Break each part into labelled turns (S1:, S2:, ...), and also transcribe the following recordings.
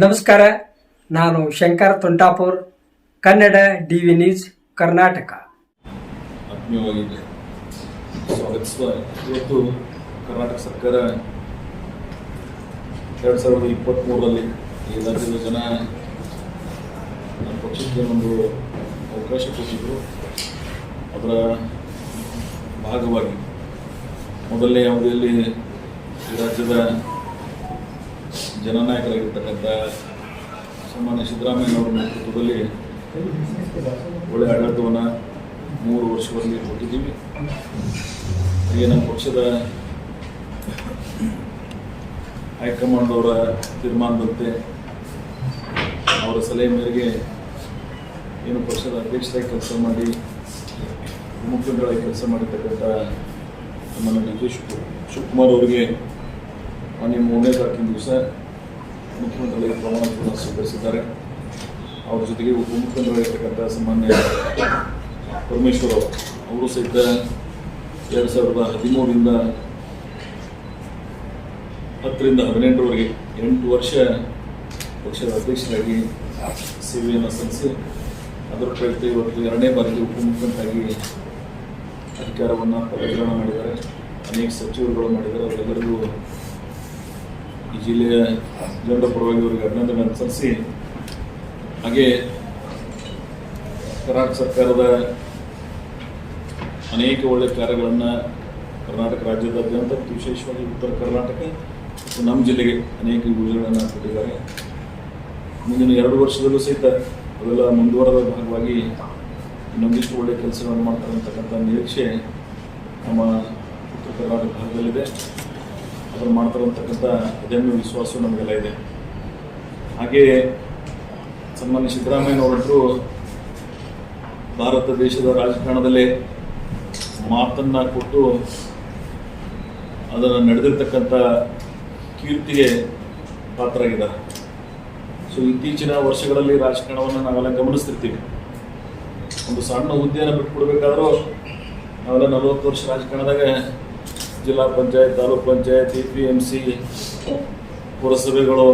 S1: ನಮಸ್ಕಾರ, ನಾನು Shankar ತುಂಟಾಪುರ್, Kannada D V news, Karnataka.
S2: ಆತ್ಮೀಯವಾಗಿ ಸ್ವಾಗತಿಸುವ ಇವತ್ತು ಕರ್ನಾಟಕ ಸರ್ಕಾರ 2023ರಲ್ಲಿ ಈ ರಾಜ್ಯದ ಜನ ನಮ್ಮ ಪಕ್ಷಕ್ಕೆ ಒಂದು ಅವಕಾಶ ಕೊಟ್ಟಿದ್ದರು. ಅದರ ಭಾಗವಾಗಿ ಮೊದಲನೇ ಅವಧಿಯಲ್ಲಿ ಈ ರಾಜ್ಯದ ಜನನಾಯಕರಾಗಿರ್ತಕ್ಕಂಥ ಸನ್ಮಾನ್ಯ ಸಿದ್ದರಾಮಯ್ಯನವರ ನೇತೃತ್ವದಲ್ಲಿ ಒಳ್ಳೆಯ ಆಡಳಿತವನ್ನು 3 ವರ್ಷಗಳಲ್ಲಿ ಕೊಟ್ಟಿದ್ದೀವಿ. ಹಾಗೆ ನಮ್ಮ ಪಕ್ಷದ ಹೈಕಮಾಂಡ್ ಅವರ ತೀರ್ಮಾನದಂತೆ ಅವರ ಸಲಹೆ ಮೇರೆಗೆ ಏನು ಪಕ್ಷದ ಅಧ್ಯಕ್ಷರಾಗಿ ಕೆಲಸ ಮಾಡಿ ಮುಖ್ಯಮಂತ್ರಿಗಳಾಗಿ ಕೆಲಸ ಮಾಡಿರ್ತಕ್ಕಂಥ ನಮ್ಮ ಡಿ ಕೆ ಶಿವಕುಮಾರ್ ಅವರಿಗೆ ಮೊನ್ನೆ 3ನೇ ತಾರೀಕಿನ ದಿವಸ ಮುಖ್ಯಮಂತ್ರಿಗಳಿಗೆ ಪ್ರಮಾಣ ಸ್ವೀಕರಿಸಿದ್ದಾರೆ. ಅವರ ಜೊತೆಗೆ ಉಪಮುಖ್ಯಮಂತ್ರಿಗಳಿರ್ತಕ್ಕಂಥ ಸಾಮಾನ್ಯ ಪರಮೇಶ್ವರ್ ಅವರು ಸಹಿತ 2013ರಿಂದ 10ರಿಂದ 18ರವರೆಗೆ 8 ವರ್ಷ ಪಕ್ಷದ ಅಧ್ಯಕ್ಷರಾಗಿ ಸೇವೆಯನ್ನು ಸಲ್ಲಿಸಿ ಅದರ ಪ್ರಯುಕ್ತ ಇವತ್ತು 2ನೇ ಬಾರಿಗೆ ಉಪಮುಖ್ಯಮಂತ್ರಿಯಾಗಿ ಅಧಿಕಾರವನ್ನು ಪದಗ್ರಹಣ ಮಾಡಿದ್ದಾರೆ. ಅನೇಕ ಸಚಿವರುಗಳು ಮಾಡಿದ್ದಾರೆ. ಅವರೆಲ್ಲರಿಗೂ ಈ ಜಿಲ್ಲೆಯ ಜನರ ಪರವಾಗಿ ಅವರಿಗೆ ಅಭಿನಂದನೆಯನ್ನು ಸಲ್ಲಿಸಿ, ಹಾಗೆ ಕರ್ನಾಟಕ ಸರ್ಕಾರದ ಅನೇಕ ಒಳ್ಳೆಯ ಕಾರ್ಯಗಳನ್ನು ಕರ್ನಾಟಕ ರಾಜ್ಯದಾದ್ಯಂತ ಮತ್ತು ವಿಶೇಷವಾಗಿ ಉತ್ತರ ಕರ್ನಾಟಕ ಮತ್ತು ನಮ್ಮ ಜಿಲ್ಲೆಗೆ ಅನೇಕ ಯೋಜನೆಗಳನ್ನು ಕೊಟ್ಟಿದ್ದಾರೆ. ಮುಂದಿನ 2 ವರ್ಷದಲ್ಲೂ ಸಹಿತ ಅವೆಲ್ಲ ಮುಂದುವರೆದ ಭಾಗವಾಗಿ ಇನ್ನೊಂದಿಷ್ಟು ಒಳ್ಳೆಯ ಕೆಲಸಗಳನ್ನು ಮಾಡ್ತಾರೆ ಅಂತಕ್ಕಂಥ ನಿರೀಕ್ಷೆ ನಮ್ಮ ಉತ್ತರ ಕರ್ನಾಟಕ ಭಾಗದಲ್ಲಿದೆ. ಅದನ್ನು ಮಾಡ್ತಾರೆ ಅಂತಕ್ಕಂಥ ಅದಮ್ಯ ವಿಶ್ವಾಸ ನಮಗೆಲ್ಲ ಇದೆ. ಹಾಗೆ ಸನ್ಮಾನ್ಯ ಸಿದ್ದರಾಮಯ್ಯನವರಂತರೂ ಭಾರತ ದೇಶದ ರಾಜಕಾರಣದಲ್ಲೇ ಮಾತನ್ನು ಕೊಟ್ಟು ಅದನ್ನು ನಡೆದಿರ್ತಕ್ಕಂಥ ಕೀರ್ತಿಗೆ ಪಾತ್ರರಾಗಿದ್ದಾರೆ. ಸೊ ಇತ್ತೀಚಿನ ವರ್ಷಗಳಲ್ಲಿ ರಾಜಕಾರಣವನ್ನು ನಾವೆಲ್ಲ ಗಮನಿಸ್ತಿರ್ತೀವಿ. ಒಂದು ಸಣ್ಣ ಹುದ್ದೆಯನ್ನು ಬಿಟ್ಕೊಡ್ಬೇಕಾದ್ರೂ ನಾವೆಲ್ಲ 40 ವರ್ಷ ರಾಜಕಾರಣದಾಗ ಜಿಲ್ಲಾ ಪಂಚಾಯತ್, ತಾಲೂಕ್ ಪಂಚಾಯತ್, APMC, ಪುರಸಭೆಗಳು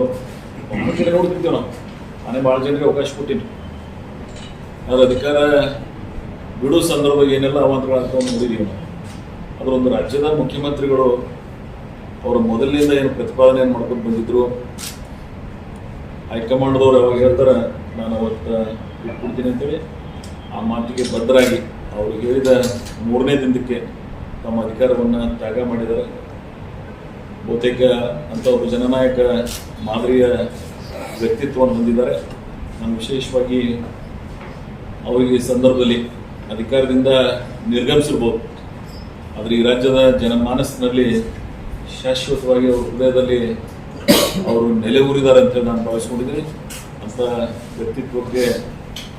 S2: ನೋಡ್ತಿರ್ತೀವಿ ನಾವು. ನಾನೇ ಭಾಳ ಜನರಿಗೆ ಅವಕಾಶ ಕೊಟ್ಟಿನಿ. ಅದರ ಅಧಿಕಾರ ಬಿಡೋ ಸಂದರ್ಭ ಏನೆಲ್ಲ ಅವಾಂತರಗಳಾಗ್ತಾವೆ ನೋಡಿದ್ದೀವಿ ನಾವು. ಅದರೊಂದು ರಾಜ್ಯದ ಮುಖ್ಯಮಂತ್ರಿಗಳು ಅವರ ಮೊದಲಿನಿಂದ ಏನು ಪ್ರತಿಪಾದನೆಯನ್ನು ಮಾಡ್ಕೊಂಡು ಬಂದಿದ್ರು, ಹೈಕಮಾಂಡ್ದವ್ರು ಯಾವಾಗ ಹೇಳ್ತಾರೆ ನಾನು ಅವತ್ತು ಬಿಟ್ಬಿಡ್ತೀನಿ ಅಂತೇಳಿ ಆ ಮಾತಿಗೆ ಬದ್ಧರಾಗಿ ಅವರು ಹೇಳಿದ 3ನೇ ದಿನಕ್ಕೆ ತಮ್ಮ ಅಧಿಕಾರವನ್ನು ತ್ಯಾಗ ಮಾಡಿದ್ದಾರೆ. ಬಹುತೇಕ ಅಂಥ ಒಬ್ಬ ಜನನಾಯಕ ಮಾದರಿಯ ವ್ಯಕ್ತಿತ್ವವನ್ನು ಹೊಂದಿದ್ದಾರೆ. ನಾನು ವಿಶೇಷವಾಗಿ ಅವರಿಗೆ ಈ ಸಂದರ್ಭದಲ್ಲಿ ಅಧಿಕಾರದಿಂದ ನಿರ್ಗಮಿಸಿರ್ಬೋದು, ಆದರೆ ಈ ರಾಜ್ಯದ ಜನಮಾನಸ್ಸಿನಲ್ಲಿ ಶಾಶ್ವತವಾಗಿ ಅವರ ಹೃದಯದಲ್ಲಿ ಅವರು ನೆಲೆ ಊರಿದ್ದಾರೆ ಅಂತೇಳಿ ನಾನು ಭಾವಿಸ್ಕೊಂಡಿದ್ದೀನಿ. ಅಂಥ ವ್ಯಕ್ತಿತ್ವಕ್ಕೆ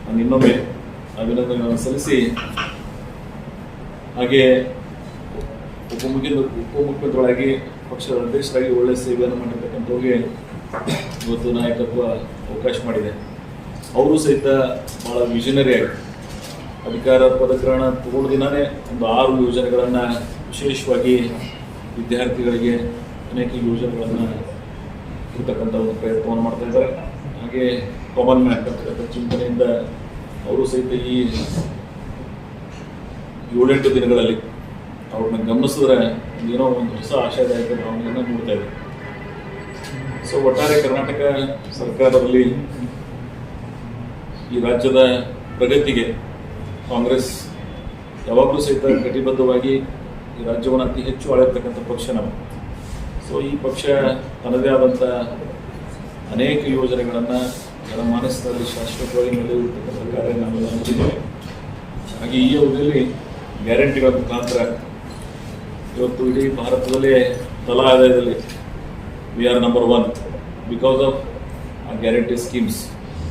S2: ನಾನು ಇನ್ನೊಮ್ಮೆ ಅಭಿನಂದನೆಗಳನ್ನು ಸಲ್ಲಿಸಿ, ಹಾಗೆ ಉಪಮುಖ್ಯಮಂತ್ರಿಗಳಾಗಿ ಪಕ್ಷದ ಅಧ್ಯಕ್ಷರಾಗಿ ಒಳ್ಳೆಯ ಸೇವೆಯನ್ನು ಮಾಡಿರ್ತಕ್ಕಂಥವ್ರಿಗೆ ಇವತ್ತು ನಾಯಕತ್ವ ಅವಕಾಶ ಮಾಡಿದೆ. ಅವರು ಸಹಿತ ಭಾಳ ವಿಷನರಿ ಆಗಿ ಅಧಿಕಾರ ಪದಗ್ರಹಣ ತಗೊಂಡ ದಿನಾನೇ ಒಂದು 6 ಯೋಜನೆಗಳನ್ನು ವಿಶೇಷವಾಗಿ ವಿದ್ಯಾರ್ಥಿಗಳಿಗೆ ಅನೇಕ ಯೋಜನೆಗಳನ್ನು ಇರ್ತಕ್ಕಂಥ ಒಂದು ಪ್ರಯತ್ನವನ್ನು ಮಾಡ್ತಾ ಇದ್ದಾರೆ. ಹಾಗೆ ಕಾಮನ್ ಮ್ಯಾನ್ ಅಂತಕ್ಕಂಥ ಚಿಂತನೆಯಿಂದ ಅವರು ಸಹಿತ ಈ 7-8 ದಿನಗಳಲ್ಲಿ ಅವ್ರನ್ನ ಗಮನಿಸಿದ್ರೆ ಏನೋ ಒಂದು ಹೊಸ ಆಶಾದಾಯಕ ಭಾವನೆಯನ್ನು ನೋಡ್ತಾ ಇದೆ. ಸೊ ಒಟ್ಟಾರೆ ಕರ್ನಾಟಕ ಸರ್ಕಾರದಲ್ಲಿ ಈ ರಾಜ್ಯದ ಪ್ರಗತಿಗೆ ಕಾಂಗ್ರೆಸ್ ಯಾವಾಗಲೂ ಸಹಿತ ಕಟಿಬದ್ಧವಾಗಿ ಈ ರಾಜ್ಯವನ್ನು ಅತಿ ಹೆಚ್ಚು ಆಳಿರ್ತಕ್ಕಂಥ ಪಕ್ಷ ನಾವು. ಸೊ ಈ ಪಕ್ಷ ತನ್ನದೇ ಆದಂಥ ಅನೇಕ ಯೋಜನೆಗಳನ್ನು ಜನಮಾನಸದಲ್ಲಿ ಶಾಶ್ವತವಾಗಿ ನೆಲೆಯೂರ್ತಕ್ಕಂಥ ಕಾರ್ಯ ನಾವೆಲ್ಲ ಹಂಚಿದ್ದೇವೆ. ಹಾಗೆ ಈ ಅವಧಿಯಲ್ಲಿ ಗ್ಯಾರಂಟಿಗಳ ಮುಖಾಂತರ ಇವತ್ತು ಇಡೀ ಭಾರತದಲ್ಲೇ ತಲಾ ಆದಾಯದಲ್ಲಿ we are number 1 because of ಆ ಗ್ಯಾರಂಟಿ ಸ್ಕೀಮ್ಸ್.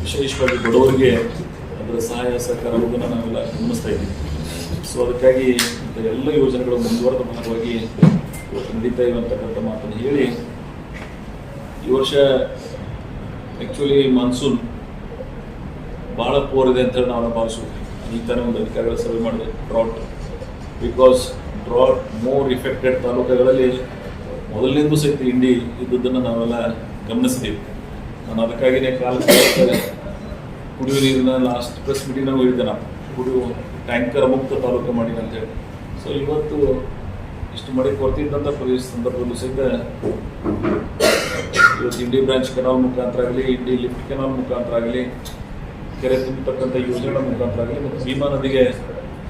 S2: ವಿಶೇಷವಾಗಿ ಬಡವರಿಗೆ ಅದರ ಸಹಾಯ ಸಹಕಾರವನ್ನು ನಾವೆಲ್ಲ ಗಮನಿಸ್ತಾ ಇದ್ದೀವಿ. ಸೊ ಅದಕ್ಕಾಗಿ ಎಲ್ಲ ಯೋಜನೆಗಳು ಮುಂದುವರೆದ ಭಾಗವಾಗಿ ಇವತ್ತು ನಡೀತಾ ಇರುವಂತಕ್ಕಂಥ ಮಾತನ್ನು ಹೇಳಿ, ಈ ವರ್ಷ ಆ್ಯಕ್ಚುಲಿ ಮಾನ್ಸೂನ್ ಭಾಳ ಪೋರ್ ಇದೆ ಅಂತೇಳಿ ನಾವು ಭಾವಿಸ್ತೀವಿ. ಈ ಥರ ಒಂದು ಅಧಿಕಾರಿಗಳ ಸಭೆ ಮಾಡಿದೆ. ಬಿಕಾಸ್ ಡ್ರಾಟ್ ಮೋರ್ ಇಫೆಕ್ಟೆಡ್ ತಾಲೂಕುಗಳಲ್ಲಿ ಮೊದಲಿನಿಂದೂ ಸಹಿತ ಇಂಡಿ ಇದ್ದದ್ದನ್ನು ನಾವೆಲ್ಲ ಗಮನಿಸಿದ್ದೀವಿ. ನಾನು ಅದಕ್ಕಾಗಿಯೇ ಕುಡಿಯುವ ನೀರಿನ ಲಾಸ್ಟ್ ಪ್ರೆಸ್ ಮೀಟಿಂಗ್ ಹೇಳಿದ್ದೆ ನಾನು ಕುಡಿಯುವ ಟ್ಯಾಂಕರ್ ಮುಕ್ತ ತಾಲೂಕು ಮಾಡಿ ಅಂತೇಳಿ. ಸೊ ಇವತ್ತು ಇಷ್ಟು ಮಳೆ ಕೊರತೆ ಇದ್ದಂಥ ಪ್ರದೇಶ ಸಂದರ್ಭದಲ್ಲೂ ಸಹಿತ ಇವತ್ತು ಇಂಡಿ ಬ್ರಾಂಚ್ ಕೆನಾಲ್ ಮುಖಾಂತರ ಆಗಲಿ, ಇಂಡಿ ಲಿಫ್ಟ್ ಕೆನಾಲ್ ಮುಖಾಂತರ ಆಗಲಿ, ಕೆರೆ ತುಂಬತಕ್ಕಂಥ ಯೋಜನೆಗಳ ಮುಖಾಂತರ ಆಗಲಿ ಮತ್ತು ಭೀಮಾ ನದಿಗೆ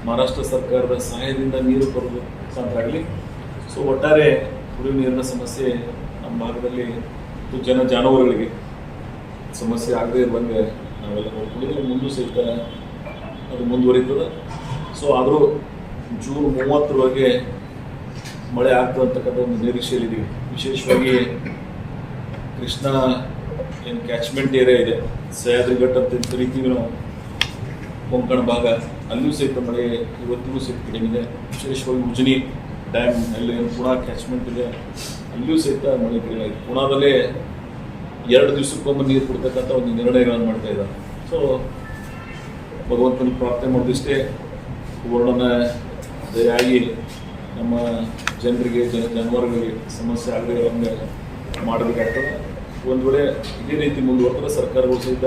S2: ಮಹಾರಾಷ್ಟ್ರ ಸರ್ಕಾರದ ಸಹಾಯದಿಂದ ನೀರು ಬರೋದು ಮುಖಾಂತರ ಆಗಲಿ. ಸೊ ಒಟ್ಟಾರೆ ಕುಡಿಯುವ ನೀರಿನ ಸಮಸ್ಯೆ ನಮ್ಮ ಭಾಗದಲ್ಲಿ ಜಾನುವಾರುಗಳಿಗೆ ಸಮಸ್ಯೆ ಆಗದೇ ಇರುವಂಗೆ ನಾವೆಲ್ಲ ನೋಡ್ಕೊಂಡಿದ್ದೀವಿ. ಮುಂದೂ ಸಹಿತ ಅದು ಮುಂದುವರಿತದೆ. ಸೊ ಆದರೂ ಜೂನ್ 30ರೊಳಗೆ ಮಳೆ ಆಗ್ತದೆ ಅಂತಕ್ಕಂಥ ಒಂದು ನಿರೀಕ್ಷೆಯಲ್ಲಿದ್ದೀವಿ. ವಿಶೇಷವಾಗಿ ಕೃಷ್ಣಾ ಏನು ಕ್ಯಾಚ್ಮೆಂಟ್ ಏರಿಯಾ ಇದೆ, ಸಹ್ಯಾದ್ರಿಘಟ್ಟ ಅಂತ ಕರಿತೀವಿ ನಾವು, ಕೊಂಕಣ ಭಾಗ, ಅಲ್ಲಿಯೂ ಸಹಿತ ಮಳೆ ಇವತ್ತಿಗೂ ಸಹಿತ ಕಡಿಮೆ ಇದೆ. ವಿಶೇಷವಾಗಿ ಉಜನಿ ಡ್ಯಾಮ್ ಅಲ್ಲಿ ಏನು ಪುಣಾ ಕ್ಯಾಚ್ಮೆಂಟ್ ಇದೆ, ಅಲ್ಲಿಯೂ ಸಹಿತ ಮಳೆ ಕಡಿಮೆ ಆಗಿದೆ. ಪುಣಾದಲ್ಲೇ 2 ದಿವಸಕ್ಕೊಮ್ಮೆ ನೀರು ಕೊಡ್ತಕ್ಕಂಥ ಒಂದು ನಿರ್ಣಯಗಳನ್ನು ಮಾಡ್ತಾ ಇದ್ದಾರೆ. ಸೊ ಭಗವಂತನ ಪ್ರಾರ್ಥನೆ ಮಾಡೋದಿಷ್ಟೇ, ವರ್ಣನ ದಯಾಗಿ ನಮ್ಮ ಜನರಿಗೆ ಜಾನುವಾರುಗಳಿಗೆ ಸಮಸ್ಯೆ ಆಗದೆ ಇರೋಂಗೆ ಮಾಡಬೇಕಾಗ್ತದೆ. ಒಂದು ವೇಳೆ ಇದೇ ರೀತಿ ಮುಂದುವರೆದ್ರೆ ಸರ್ಕಾರಗಳು ಸಹಿತ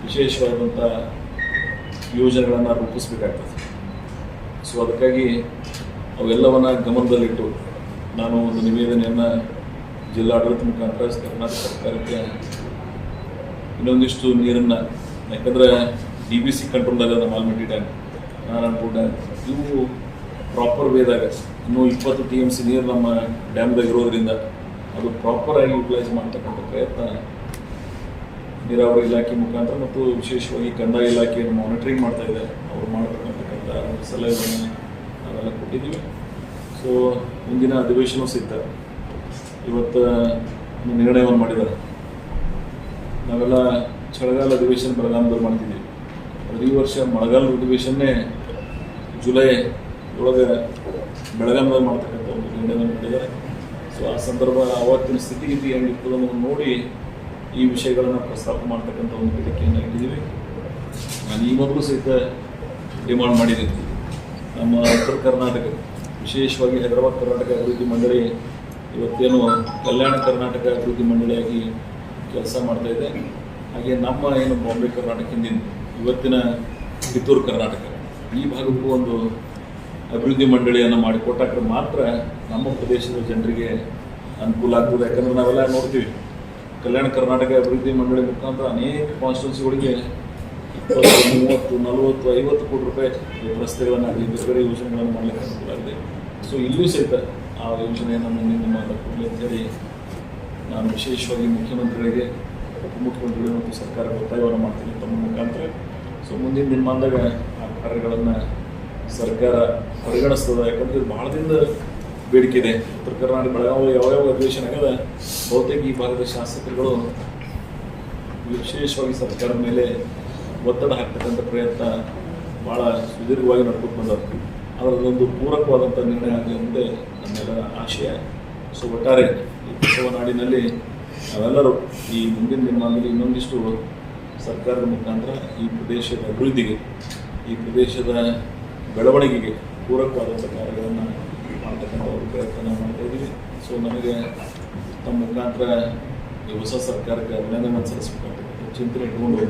S2: ವಿಶೇಷವಾದಂಥ ಯೋಜನೆಗಳನ್ನು ರೂಪಿಸಬೇಕಾಗ್ತದೆ. ಸೊ ಅದಕ್ಕಾಗಿ ಅವೆಲ್ಲವನ್ನು ಗಮನದಲ್ಲಿಟ್ಟು ನಾನು ಒಂದು ನಿವೇದನೆಯನ್ನು ಜಿಲ್ಲಾಡಳಿತ ಮುಖಾಂತರ ಕರ್ನಾಟಕ ಸರ್ಕಾರಕ್ಕೆ ಇನ್ನೊಂದಿಷ್ಟು ನೀರನ್ನು, ಯಾಕಂದರೆ DBC ಕಂಟ್ರೋಲ್ದಾಗ ನಮ್ಮ ಆಲ್ಮಟ್ಟಿ ಡ್ಯಾಮ್, ನಾರಾಯಣಪುರ ಡ್ಯಾಮ್, ಇವು ಪ್ರಾಪರ್ ವೇದಾಗ ಇನ್ನೂ 20 TMC ನೀರು ನಮ್ಮ ಡ್ಯಾಮ್ದಾಗ ಇರೋದ್ರಿಂದ ಅದು ಪ್ರಾಪರಾಗಿ ಯುಟಿಲೈಸ್ ಮಾಡ್ತಕ್ಕಂಥ ಪ್ರಯತ್ನ ನೀರಾವರಿ ಇಲಾಖೆ ಮುಖಾಂತರ ಮತ್ತು ವಿಶೇಷವಾಗಿ ಕಂದಾಯ ಇಲಾಖೆಯನ್ನು ಮಾನಿಟರಿಂಗ್ ಮಾಡ್ತಾ ಇದೆ. ಅವರು ಮಾಡತಕ್ಕಂಥ ಸಲಹೆಗಳನ್ನು ನಾವೆಲ್ಲ ಕೊಟ್ಟಿದ್ದೀವಿ. ಸೊ ಮುಂದಿನ ಅಧಿವೇಶನ ಸಿಗ್ತ ಇವತ್ತು ಒಂದು ನಿರ್ಣಯವನ್ನು ಮಾಡಿದ್ದಾರೆ. ನಾವೆಲ್ಲ ಚಳಿಗಾಲ ಅಧಿವೇಶನ ಬೆಳಗಾಮದಲ್ಲಿ ಮಾಡ್ತಿದ್ದೀವಿ. ಈ ವರ್ಷ ಮಳೆಗಾಲದ ಅಧಿವೇಶನ್ನೇ ಜುಲೈ ಒಳಗೆ ಬೆಳಗಾಮದಲ್ಲಿ ಮಾಡ್ತಕ್ಕಂಥ ಒಂದು ನಿರ್ಣಯವನ್ನು ಮಾಡಿದ್ದಾರೆ. ಸೊ ಆ ಸಂದರ್ಭ ಆವತ್ತಿನ ಸ್ಥಿತಿಗತಿ ಹೆಂಗಿರ್ತದೆ ಅನ್ನೋದನ್ನು ನೋಡಿ ಈ ವಿಷಯಗಳನ್ನು ಪ್ರಸ್ತಾಪ ಮಾಡ್ತಕ್ಕಂಥ ಒಂದು ಬೇಡಿಕೆಯನ್ನು ಇಟ್ಟಿದ್ದೀವಿ. ನಾನು ಈ ಮೊದಲು ಸಹಿತ ಡಿಮಾಂಡ್ ಮಾಡಿದ್ದೀನಿ. ನಮ್ಮ ಉತ್ತರ ಕರ್ನಾಟಕ, ವಿಶೇಷವಾಗಿ ಹೈದರಾಬಾದ್ ಕರ್ನಾಟಕ ಅಭಿವೃದ್ಧಿ ಮಂಡಳಿ ಇವತ್ತೇನು ಕಲ್ಯಾಣ ಕರ್ನಾಟಕ ಅಭಿವೃದ್ಧಿ ಮಂಡಳಿಯಾಗಿ ಕೆಲಸ ಮಾಡ್ತಾ ಇದೆ. ಹಾಗೆ ನಮ್ಮ ಏನು ಬಾಂಬೆ ಕರ್ನಾಟಕ ಹಿಂದಿನ ಇವತ್ತಿನ ಕಿತ್ತೂರು ಕರ್ನಾಟಕ ಈ ಭಾಗಕ್ಕೂ ಒಂದು ಅಭಿವೃದ್ಧಿ ಮಂಡಳಿಯನ್ನು ಮಾಡಿಕೊಟ್ಟಾಕ್ರೆ ಮಾತ್ರ ನಮ್ಮ ಪ್ರದೇಶದ ಜನರಿಗೆ ಅನುಕೂಲ ಆಗ್ತದೆ. ಯಾಕಂದರೆ ನಾವೆಲ್ಲ ನೋಡ್ತೀವಿ, ಕಲ್ಯಾಣ ಕರ್ನಾಟಕ ಅಭಿವೃದ್ಧಿ ಮಂಡಳಿ ಮುಖಾಂತರ ಅನೇಕ ಕಾನ್ಸ್ಟಿಟ್ಯೂನ್ಸಿಗಳಿಗೆ 20, 30, 40, 50 ಕೋಟಿ ರೂಪಾಯಿ ರಸ್ತೆಗಳನ್ನಾಗಲಿ ಬೇರೆ ಬೇರೆ ಯೋಜನೆಗಳನ್ನು ಮಾಡಲಿಕ್ಕೆ ಅನುಕೂಲ ಆಗಿದೆ. ಸೊ ಇಲ್ಲಿಯೂ ಸಹಿತ ಆ ಯೋಜನೆಯನ್ನು ಮುಂದಿನ ಕೊಡಲಿ ಅಂತೇಳಿ ನಾನು ವಿಶೇಷವಾಗಿ ಮುಖ್ಯಮಂತ್ರಿಗಳಿಗೆ, ಉಪಮುಖ್ಯಮಂತ್ರಿಗಳು ಮತ್ತು ಸರ್ಕಾರಕ್ಕೆ ಒತ್ತಾಯವನ್ನು ಮಾಡ್ತೀನಿ ತಮ್ಮ ಮುಖಾಂತರ. ಸೊ ಮುಂದಿನ ದಿನಮಾನದಾಗ ಆ ಕಾರ್ಯಗಳನ್ನು ಸರ್ಕಾರ ಪರಿಗಣಿಸ್ತದೆ. ಯಾಕಂದರೆ ಇದು ಭಾಳ ದಿನದ ಬೇಡಿಕೆ ಇದೆ. ಉತ್ತರ ಕರ್ನಾಟಕ ಬೆಳಗಾವಿ ಯಾವ್ಯಾವ ಅಧಿವೇಶನ ಆಗ್ಯದ ಬಹುತೇಕ ಈ ಭಾಗದ ಶಾಸಕರುಗಳು ವಿಶೇಷವಾಗಿ ಸರ್ಕಾರದ ಮೇಲೆ ಒತ್ತಡ ಹಾಕ್ತಕ್ಕಂಥ ಪ್ರಯತ್ನ ಭಾಳ ಸುದೀರ್ಘವಾಗಿ ನಡ್ಕೊಂಡು ಬಂದದ್ದು. ಅದರಲ್ಲೊಂದು ಪೂರಕವಾದಂಥ ನಿರ್ಣಯ ಆಗಲಿ ಮುಂದೆ ನಮ್ಮೆಲ್ಲರ ಆಶಯ. ಸೊ ಒಟ್ಟಾರೆ ಈ ಬಸವ ನಾಡಿನಲ್ಲಿ ನಾವೆಲ್ಲರೂ ಈ ಮುಂದಿನ ದಿನಮಾನದಲ್ಲಿ ಇನ್ನೊಂದಿಷ್ಟು ಸರ್ಕಾರದ ಮುಖಾಂತರ ಈ ಪ್ರದೇಶದ ಅಭಿವೃದ್ಧಿಗೆ, ಈ ಪ್ರದೇಶದ ಬೆಳವಣಿಗೆಗೆ ಪೂರಕವಾದಂಥ ಕಾರ್ಯಗಳನ್ನು ಮಾಡ್ತಕ್ಕಂಥ ಒಂದು ಪ್ರಯತ್ನ ನಾವು ಮಾಡ್ತಾ ಇದ್ದೀವಿ. ಸೊ ನನಗೆ ತಮ್ಮ ಮುಖಾಂತರ ಈ ಹೊಸ ಸರ್ಕಾರಕ್ಕೆ ಅಭಿನಂದನೆ ಸಲ್ಲಿಸಬೇಕಂತ ಚಿಂತನೆ ಇಟ್ಕೊಂಡು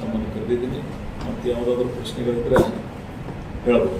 S2: ತಮ್ಮನ್ನು ಕರೆದಿದ್ದೀನಿ. ಮತ್ತು ಯಾವುದಾದ್ರೂ ಪ್ರಶ್ನೆಗಳಿದ್ದರೆ ಹೇಳ್ಬೋದು.